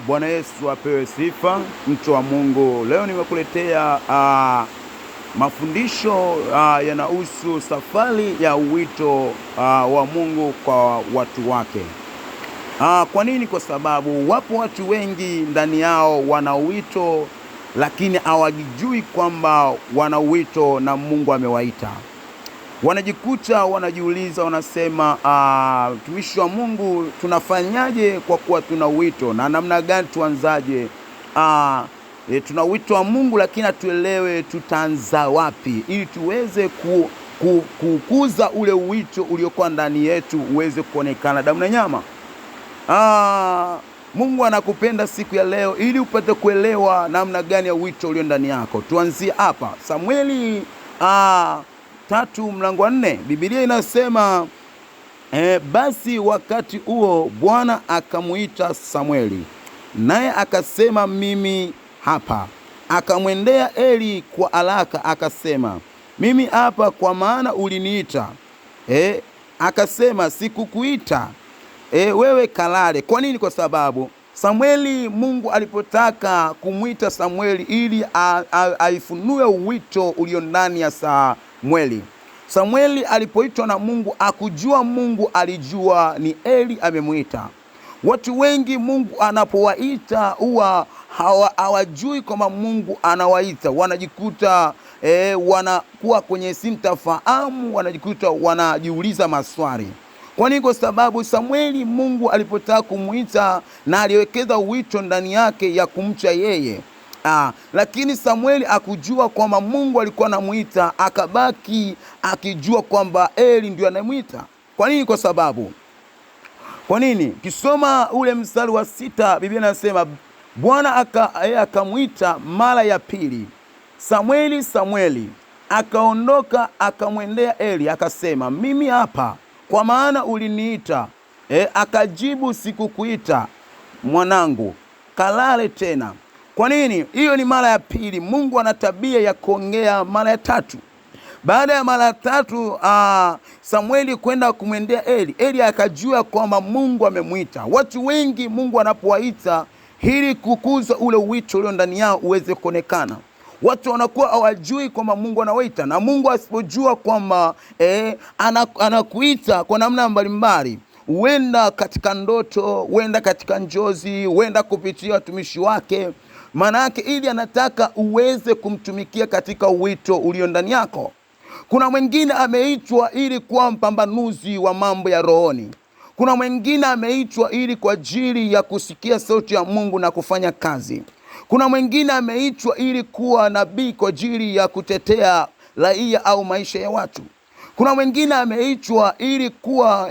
Bwana Yesu apewe sifa. Mtu wa Mungu, leo nimekuletea mafundisho yanahusu safari ya wito wa Mungu kwa watu wake. Kwa nini? Kwa sababu wapo watu wengi ndani yao wana wito, lakini hawajui kwamba wana wito na Mungu amewaita. Wanajikuta wanajiuliza, wanasema mtumishi wa Mungu, tunafanyaje kwa kuwa tuna wito, na namna gani tuanzaje? Tuna wito wa Mungu, lakini hatuelewe tutaanza wapi ili tuweze kukuza ule wito uliokuwa ndani yetu uweze kuonekana damu na nyama. Mungu anakupenda siku ya leo ili upate kuelewa namna gani ya wito ulio ndani yako. Tuanzie hapa Samueli 3:4. Biblia inasema basi wakati huo Bwana akamuita Samueli, naye akasema, mimi hapa. Akamwendea Eli kwa haraka akasema, mimi hapa, kwa maana uliniita. Akasema, sikukuita wewe kalale. Kwa nini? Kwa sababu Samueli, Mungu alipotaka kumuita Samueli ili aifunue wito ulio ndani ya Samueli. Samueli alipoitwa na Mungu akujua, Mungu alijua ni Eli amemuita. Watu wengi Mungu anapowaita huwa hawajui kwamba Mungu anawaita. Wanajikuta wanakuwa kwenye sintofahamu, wanajikuta wanajiuliza maswali. Kwa nini? Kwa sababu Samueli, Mungu alipotaka kumuita na aliwekeza wito ndani yake ya kumcha yeye. Lakini Samueli akujua kwamba Mungu alikuwa anamuita, akabaki akijua kwamba Eli ndio anamuita. Kwa nini? Kwa nini? Kisoma ule mstari wa 6, Biblia inasema Bwana akamuita mara ya pili, Samueli, Samueli. Akaondoka akamwendea Eli akasema, mimi hapa, kwa maana uliniita. Akajibu, sikukuita mwanangu, kalale tena. Kwa nini? Hiyo ni mara ya pili. Mungu ana tabia ya kuongea mara ya tatu. Baada ya mara ya tatu Samueli kwenda kumwendea Eli, Eli akajua kwamba Mungu amemwita. Watu wengi Mungu anapowaita ili kukuza ule wito ulio ndani yao uweze kuonekana. Watu wanakuwa hawajui kwamba Mungu anawaita, na Mungu asipojua kwamba anakuita kwa namna mbalimbali, huenda katika ndoto, huenda katika njozi, huenda kupitia watumishi wake, maana yake ili anataka uweze kumtumikia katika wito ulio ndani yako. Kuna mwingine ameitwa ili kuwa mpambanuzi wa mambo ya rohoni. Kuna mwingine ameitwa ili kwa ajili ya kusikia sauti ya Mungu na kufanya kazi. Kuna mwingine ameitwa ili kuwa nabii kwa ajili ya kutetea raia au maisha ya watu. Kuna mwingine ameitwa ili kuwa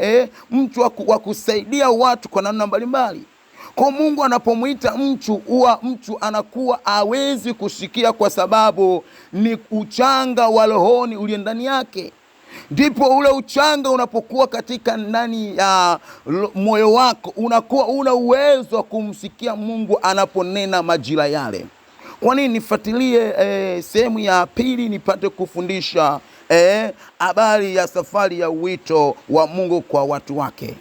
mtu wa kusaidia watu kwa namna mbalimbali. Kwa Mungu anapomuita mtu, huwa mtu anakuwa hawezi kusikia kwa sababu ni uchanga wa rohoni ulio ndani yake. Ndipo ule uchanga unapokuwa katika ndani ya moyo wako, unakuwa una uwezo wa kumsikia Mungu anaponena majira yale. Kwa nini? Nifuatilie sehemu ya pili nipate kufundisha habari ya safari ya wito wa Mungu kwa watu wake.